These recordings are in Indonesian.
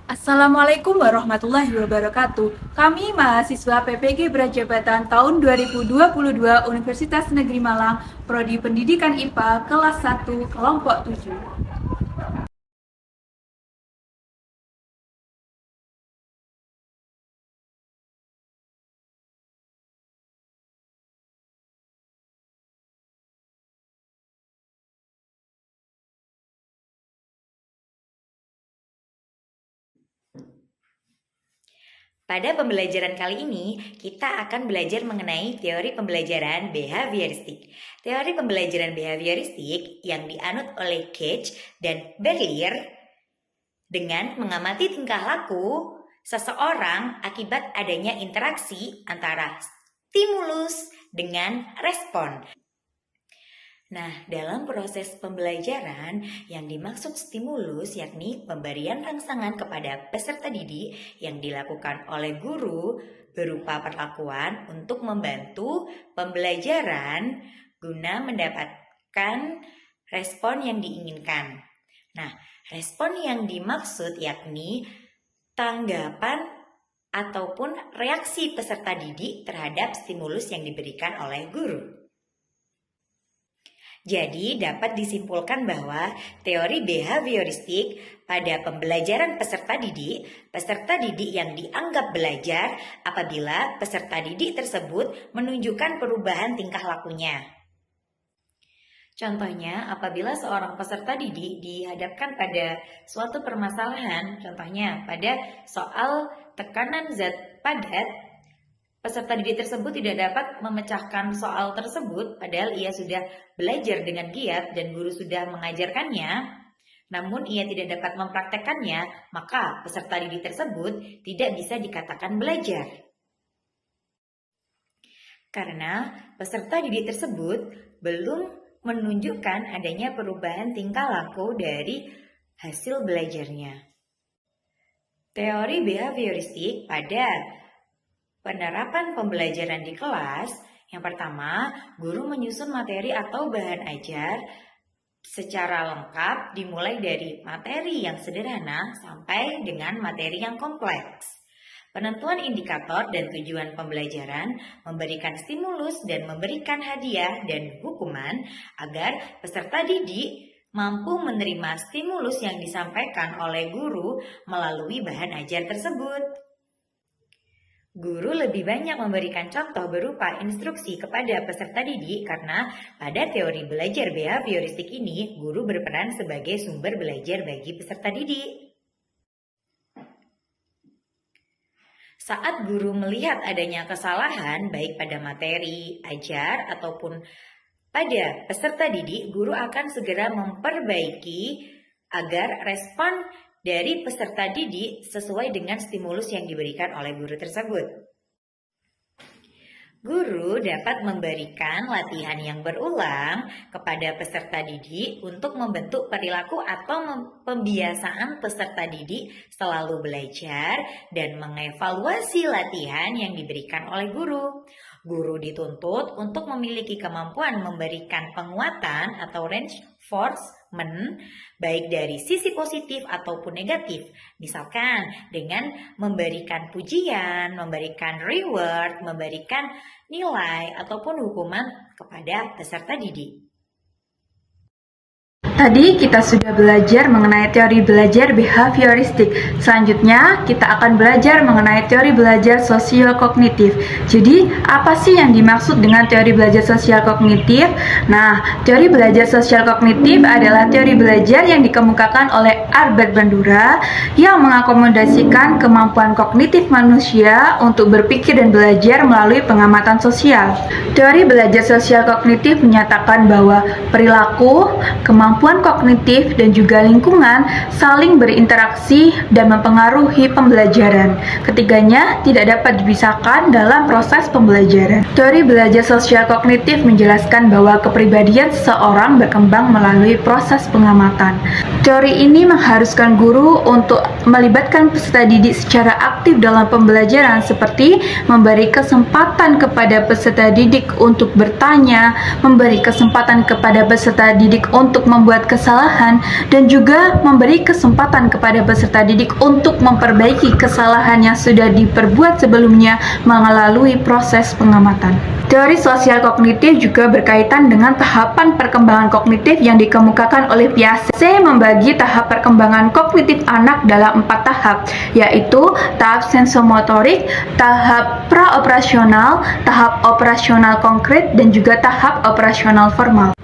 Assalamualaikum warahmatullahi wabarakatuh. Kami mahasiswa PPG Berjabatan tahun 2022 Universitas Negeri Malang, Prodi Pendidikan IPA kelas 1 kelompok 7. Pada pembelajaran kali ini, kita akan belajar mengenai teori pembelajaran behavioristik. Teori pembelajaran behavioristik yang dianut oleh Cage dan Berlier dengan mengamati tingkah laku seseorang akibat adanya interaksi antara stimulus dengan respon. Nah, dalam proses pembelajaran yang dimaksud stimulus yakni pemberian rangsangan kepada peserta didik yang dilakukan oleh guru berupa perlakuan untuk membantu pembelajaran guna mendapatkan respon yang diinginkan. Nah, respon yang dimaksud yakni tanggapan ataupun reaksi peserta didik terhadap stimulus yang diberikan oleh guru. Jadi dapat disimpulkan bahwa teori behavioristik pada pembelajaran peserta didik yang dianggap belajar apabila peserta didik tersebut menunjukkan perubahan tingkah lakunya. Contohnya, apabila seorang peserta didik dihadapkan pada suatu permasalahan, contohnya pada soal tekanan zat padat, peserta didik tersebut tidak dapat memecahkan soal tersebut padahal ia sudah belajar dengan giat dan guru sudah mengajarkannya, namun ia tidak dapat mempraktekkannya, maka peserta didik tersebut tidak bisa dikatakan belajar. Karena peserta didik tersebut belum menunjukkan adanya perubahan tingkah laku dari hasil belajarnya. Teori behavioristik pada penerapan pembelajaran di kelas, yang pertama, guru menyusun materi atau bahan ajar secara lengkap dimulai dari materi yang sederhana sampai dengan materi yang kompleks. Penentuan indikator dan tujuan pembelajaran, memberikan stimulus dan memberikan hadiah dan hukuman agar peserta didik mampu menerima stimulus yang disampaikan oleh guru melalui bahan ajar tersebut. Guru lebih banyak memberikan contoh berupa instruksi kepada peserta didik karena pada teori belajar behavioristik ini, guru berperan sebagai sumber belajar bagi peserta didik. Saat guru melihat adanya kesalahan baik pada materi, ajar, ataupun pada peserta didik, guru akan segera memperbaiki agar respon dari peserta didik sesuai dengan stimulus yang diberikan oleh guru tersebut. Guru dapat memberikan latihan yang berulang kepada peserta didik untuk membentuk perilaku atau pembiasaan peserta didik selalu belajar dan mengevaluasi latihan yang diberikan oleh guru. Guru dituntut untuk memiliki kemampuan memberikan penguatan atau reinforcement baik dari sisi positif ataupun negatif. Misalkan dengan memberikan pujian, memberikan reward, memberikan nilai ataupun hukuman kepada peserta didik. Tadi kita sudah belajar mengenai teori belajar behavioristik. Selanjutnya kita akan belajar mengenai teori belajar sosial kognitif. Jadi apa sih yang dimaksud dengan teori belajar sosial kognitif? Nah, teori belajar sosial kognitif adalah teori belajar yang dikemukakan oleh Albert Bandura yang mengakomodasikan kemampuan kognitif manusia untuk berpikir dan belajar melalui pengamatan sosial. Teori belajar sosial kognitif menyatakan bahwa perilaku, kemampuan kognitif dan juga lingkungan saling berinteraksi dan mempengaruhi pembelajaran. Ketiganya tidak dapat dipisahkan dalam proses pembelajaran. Teori belajar sosial kognitif menjelaskan bahwa kepribadian seseorang berkembang melalui proses pengamatan. Teori ini mengharuskan guru untuk melibatkan peserta didik secara aktif dalam pembelajaran, seperti memberi kesempatan kepada peserta didik untuk bertanya, memberi kesempatan kepada peserta didik untuk membuat kesalahan, dan juga memberi kesempatan kepada peserta didik untuk memperbaiki kesalahan yang sudah diperbuat sebelumnya melalui proses pengamatan. Teori sosial kognitif juga berkaitan dengan tahapan perkembangan kognitif yang dikemukakan oleh Piaget, membagi tahap perkembangan kognitif anak dalam 4 tahap, yaitu tahap sensomotorik, tahap praoperasional, tahap operasional konkret, dan juga tahap operasional formal.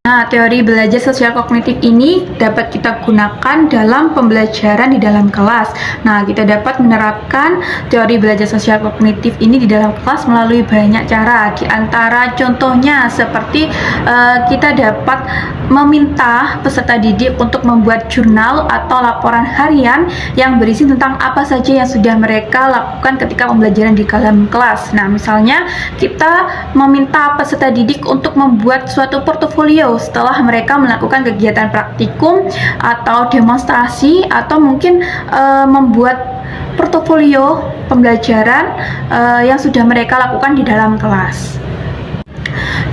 Nah, teori belajar sosial kognitif ini dapat kita gunakan dalam pembelajaran di dalam kelas. Nah, kita dapat menerapkan teori belajar sosial kognitif ini di dalam kelas melalui banyak cara. Di antara contohnya seperti kita dapat meminta peserta didik untuk membuat jurnal atau laporan harian yang berisi tentang apa saja yang sudah mereka lakukan ketika pembelajaran di dalam kelas. Nah, misalnya kita meminta peserta didik untuk membuat suatu portofolio setelah mereka melakukan kegiatan praktikum atau demonstrasi, atau mungkin membuat portofolio pembelajaran yang sudah mereka lakukan di dalam kelas.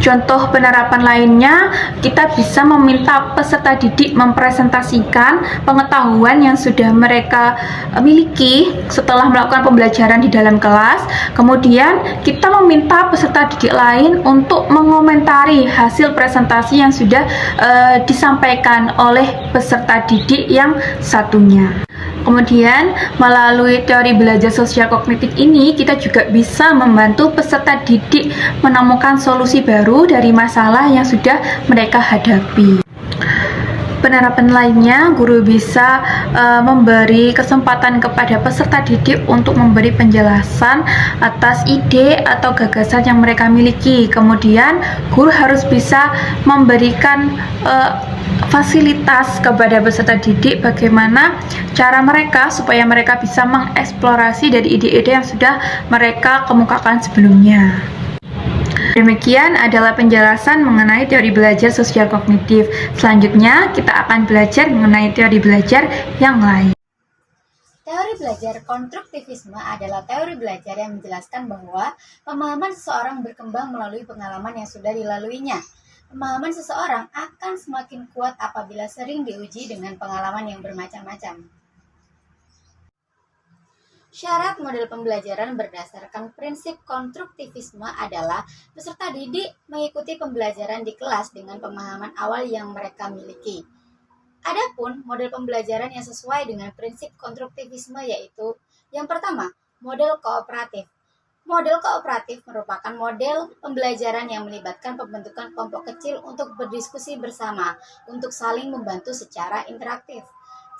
Contoh penerapan lainnya, kita bisa meminta peserta didik mempresentasikan pengetahuan yang sudah mereka miliki setelah melakukan pembelajaran di dalam kelas. Kemudian kita meminta peserta didik lain untuk mengomentari hasil presentasi yang sudah disampaikan oleh peserta didik yang satunya. Kemudian, melalui teori belajar sosial kognitif ini, kita juga bisa membantu peserta didik menemukan solusi baru dari masalah yang sudah mereka hadapi. Penerapan lainnya, guru bisa memberi kesempatan kepada peserta didik untuk memberi penjelasan atas ide atau gagasan yang mereka miliki. Kemudian, guru harus bisa memberikan fasilitas kepada peserta didik bagaimana cara mereka supaya mereka bisa mengeksplorasi dari ide-ide yang sudah mereka kemukakan sebelumnya. Demikian adalah penjelasan mengenai teori belajar sosial kognitif. Selanjutnya, kita akan belajar mengenai teori belajar yang lain. Teori belajar konstruktivisme adalah teori belajar yang menjelaskan bahwa pemahaman seseorang berkembang melalui pengalaman yang sudah dilaluinya. Pemahaman seseorang akan semakin kuat apabila sering diuji dengan pengalaman yang bermacam-macam. Syarat model pembelajaran berdasarkan prinsip konstruktivisme adalah peserta didik mengikuti pembelajaran di kelas dengan pemahaman awal yang mereka miliki. Adapun model pembelajaran yang sesuai dengan prinsip konstruktivisme yaitu yang pertama, model kooperatif. Model kooperatif merupakan model pembelajaran yang melibatkan pembentukan kelompok kecil untuk berdiskusi bersama, untuk saling membantu secara interaktif,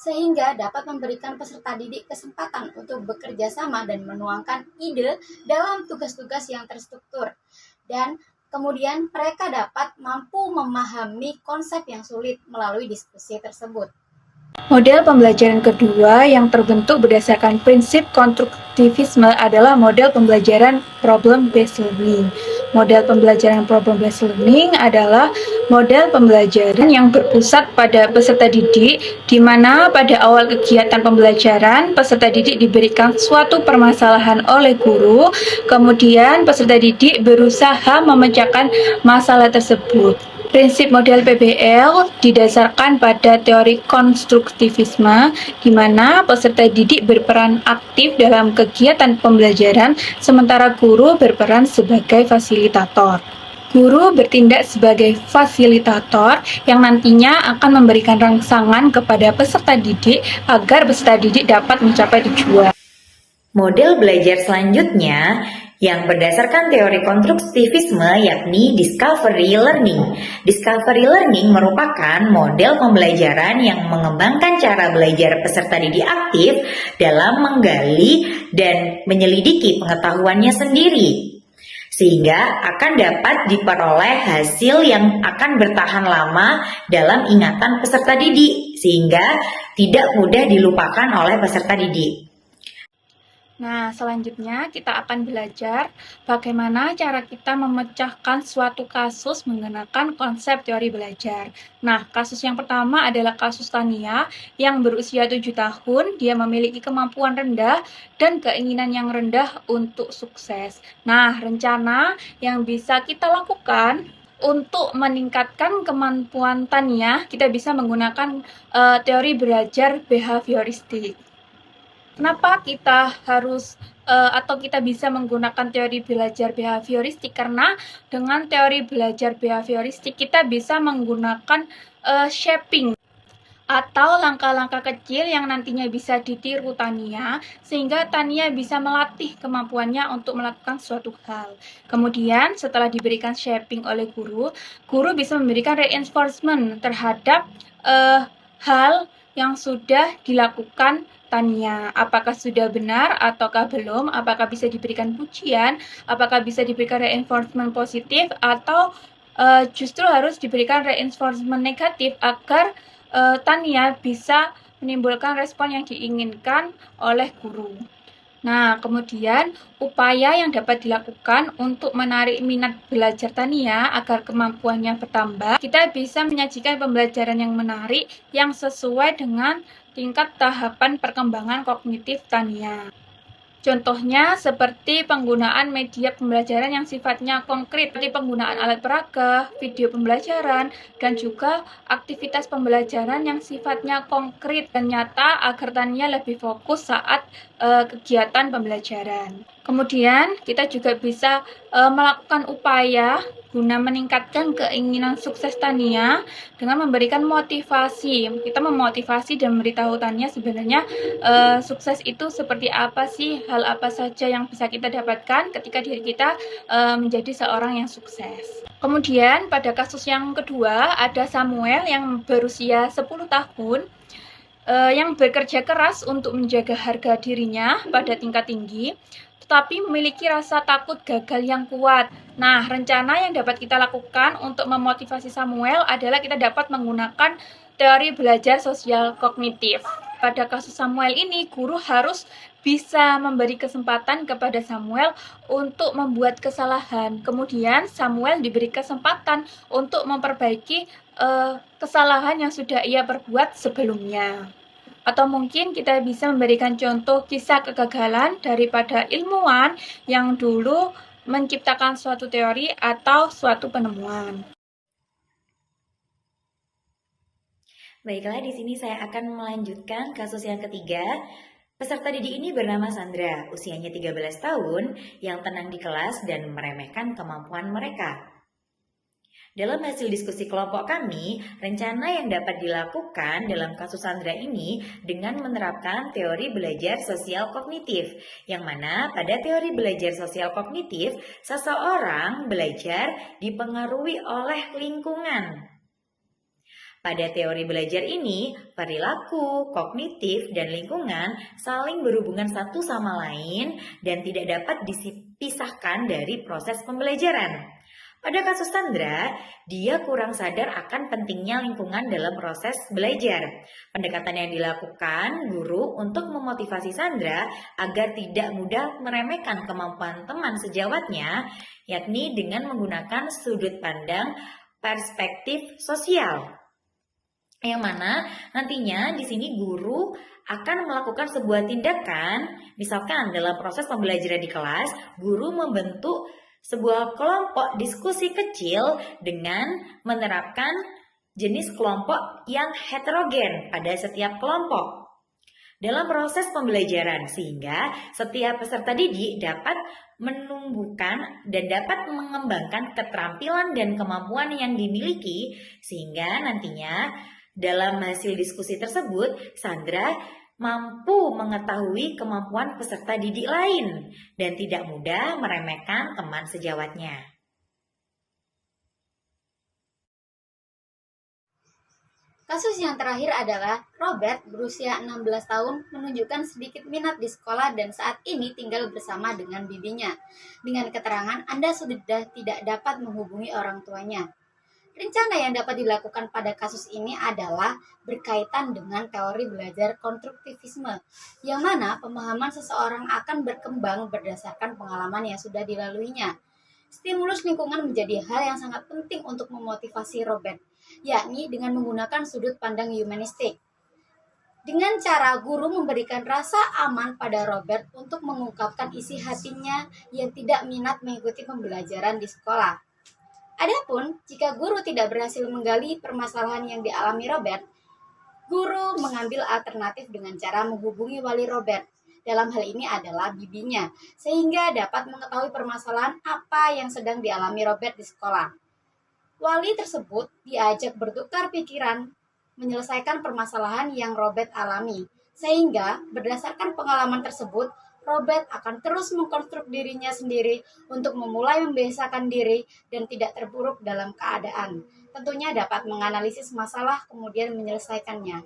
sehingga dapat memberikan peserta didik kesempatan untuk bekerja sama dan menuangkan ide dalam tugas-tugas yang terstruktur. Dan kemudian mereka dapat mampu memahami konsep yang sulit melalui diskusi tersebut. Model pembelajaran kedua yang terbentuk berdasarkan prinsip konstruktivisme adalah model pembelajaran problem-based learning. Model pembelajaran problem-based learning adalah model pembelajaran yang berpusat pada peserta didik, di mana pada awal kegiatan pembelajaran, peserta didik diberikan suatu permasalahan oleh guru, kemudian peserta didik berusaha memecahkan masalah tersebut. Prinsip model PBL didasarkan pada teori konstruktivisme, di mana peserta didik berperan aktif dalam kegiatan pembelajaran, sementara guru berperan sebagai fasilitator. Guru bertindak sebagai fasilitator yang nantinya akan memberikan rangsangan kepada peserta didik agar peserta didik dapat mencapai tujuan. Model belajar selanjutnya yang berdasarkan teori konstruktivisme yakni discovery learning. Discovery learning merupakan model pembelajaran yang mengembangkan cara belajar peserta didik aktif dalam menggali dan menyelidiki pengetahuannya sendiri, sehingga akan dapat diperoleh hasil yang akan bertahan lama dalam ingatan peserta didik, sehingga tidak mudah dilupakan oleh peserta didik. Nah, selanjutnya kita akan belajar bagaimana cara kita memecahkan suatu kasus menggunakan konsep teori belajar. Nah, kasus yang pertama adalah kasus Tania yang berusia 7 tahun, dia memiliki kemampuan rendah dan keinginan yang rendah untuk sukses. Nah, rencana yang bisa kita lakukan untuk meningkatkan kemampuan Tania, kita bisa menggunakan teori belajar behavioristik. Kenapa kita harus atau kita bisa menggunakan teori belajar behavioristik? Karena dengan teori belajar behavioristik kita bisa menggunakan shaping atau langkah-langkah kecil yang nantinya bisa ditiru Tania, sehingga Tania bisa melatih kemampuannya untuk melakukan suatu hal. Kemudian setelah diberikan shaping oleh guru, guru bisa memberikan reinforcement terhadap hal yang sudah dilakukan Tania. Apakah sudah benar ataukah belum? Apakah bisa diberikan pujian? Apakah bisa diberikan reinforcement positif? Atau justru harus diberikan reinforcement negatif agar Tania bisa menimbulkan respon yang diinginkan oleh guru. Nah, kemudian upaya yang dapat dilakukan untuk menarik minat belajar Tania agar kemampuannya bertambah, kita bisa menyajikan pembelajaran yang menarik yang sesuai dengan tingkat tahapan perkembangan kognitif Tania. Contohnya seperti penggunaan media pembelajaran yang sifatnya konkret, seperti penggunaan alat peraga, video pembelajaran, dan juga aktivitas pembelajaran yang sifatnya konkret dan nyata agar Tania lebih fokus saat kegiatan pembelajaran. Kemudian kita juga bisa melakukan upaya guna meningkatkan keinginan sukses Tania dengan memberikan motivasi. Kita memotivasi dan memberitahu Tania sebenarnya sukses itu seperti apa sih, hal apa saja yang bisa kita dapatkan ketika diri kita menjadi seorang yang sukses. Kemudian pada kasus yang kedua ada Samuel yang berusia 10 tahun yang bekerja keras untuk menjaga harga dirinya pada tingkat tinggi, tetapi memiliki rasa takut gagal yang kuat. Nah, rencana yang dapat kita lakukan untuk memotivasi Samuel adalah kita dapat menggunakan teori belajar sosial kognitif. Pada kasus Samuel ini, guru harus bisa memberi kesempatan kepada Samuel untuk membuat kesalahan. Kemudian Samuel diberi kesempatan untuk memperbaiki kesalahan yang sudah ia perbuat sebelumnya. Atau mungkin kita bisa memberikan contoh kisah kegagalan daripada ilmuwan yang dulu menciptakan suatu teori atau suatu penemuan. Baiklah, di sini saya akan melanjutkan kasus yang ketiga. Peserta didik ini bernama Sandra, usianya 13 tahun, yang tenang di kelas dan meremehkan kemampuan mereka. Dalam hasil diskusi kelompok kami, rencana yang dapat dilakukan dalam kasus Sandra ini dengan menerapkan teori belajar sosial kognitif, yang mana pada teori belajar sosial kognitif, seseorang belajar dipengaruhi oleh lingkungan. Pada teori belajar ini, perilaku, kognitif, dan lingkungan saling berhubungan satu sama lain dan tidak dapat dipisahkan dari proses pembelajaran. Pada kasus Sandra, dia kurang sadar akan pentingnya lingkungan dalam proses belajar. Pendekatan yang dilakukan guru untuk memotivasi Sandra agar tidak mudah meremehkan kemampuan teman sejawatnya, yakni dengan menggunakan sudut pandang perspektif sosial. Yang mana nantinya di sini guru akan melakukan sebuah tindakan, misalkan dalam proses pembelajaran di kelas, guru membentuk sebuah kelompok diskusi kecil dengan menerapkan jenis kelompok yang heterogen pada setiap kelompok dalam proses pembelajaran, sehingga setiap peserta didik dapat menumbuhkan dan dapat mengembangkan keterampilan dan kemampuan yang dimiliki, sehingga nantinya dalam hasil diskusi tersebut Sandra mampu mengetahui kemampuan peserta didik lain dan tidak mudah meremehkan teman sejawatnya. Kasus yang terakhir adalah Robert berusia 16 tahun menunjukkan sedikit minat di sekolah dan saat ini tinggal bersama dengan bibinya. Dengan keterangan Anda sudah tidak dapat menghubungi orang tuanya. Rencana yang dapat dilakukan pada kasus ini adalah berkaitan dengan teori belajar konstruktivisme, yang mana pemahaman seseorang akan berkembang berdasarkan pengalaman yang sudah dilaluinya. Stimulus lingkungan menjadi hal yang sangat penting untuk memotivasi Robert, yakni dengan menggunakan sudut pandang humanistik. Dengan cara guru memberikan rasa aman pada Robert untuk mengungkapkan isi hatinya yang tidak minat mengikuti pembelajaran di sekolah. Adapun, jika guru tidak berhasil menggali permasalahan yang dialami Robert, guru mengambil alternatif dengan cara menghubungi wali Robert. Dalam hal ini adalah bibinya, sehingga dapat mengetahui permasalahan apa yang sedang dialami Robert di sekolah. Wali tersebut diajak bertukar pikiran menyelesaikan permasalahan yang Robert alami, sehingga berdasarkan pengalaman tersebut, Robert akan terus mengkonstruk dirinya sendiri untuk memulai membiasakan diri dan tidak terpuruk dalam keadaan. Tentunya dapat menganalisis masalah kemudian menyelesaikannya.